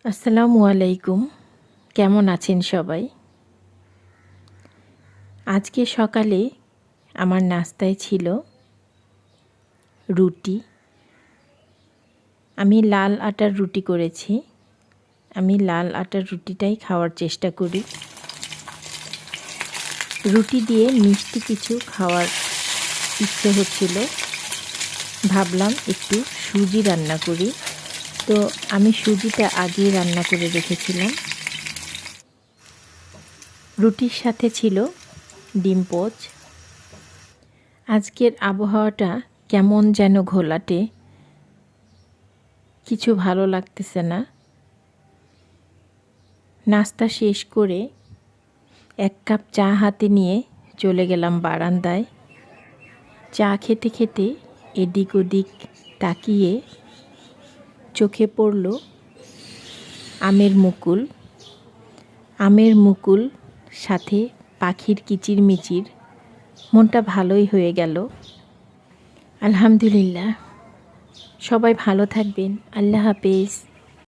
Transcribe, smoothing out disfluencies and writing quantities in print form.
আসসালামু আলাইকুম। কেমন আছেন সবাই? আজকে সকালে আমার নাস্তায় ছিল রুটি। আমি লাল আটার রুটি করেছি। আমি লাল আটার রুটিটাই খাওয়ার চেষ্টা করি। রুটি দিয়ে মিষ্টি কিছু খাওয়ার ইচ্ছে হচ্ছিল। ভাবলাম একটু সুজি রান্না করি। তো আমি সুজিটা আগেই রান্না করে রেখেছিলাম। রুটির সাথে ছিল ডিম পোচ। আজকের আবহাওয়াটা কেমন যেন ঘোলাটে, কিছু ভালো লাগতেছে না। নাস্তা শেষ করে 1 কাপ চা হাতে নিয়ে চলে গেলাম বারান্দায়। চা খেতে খেতে এদিক ওদিক তাকিয়ে চোখে পড়ল আমের মুকুল। আমের মুকুল সাথে পাখির কিচিরমিচির, মনটা ভালোই হয়ে গেল। আলহামদুলিল্লাহ। সবাই ভালো থাকবেন। আল্লাহ হাফেজ।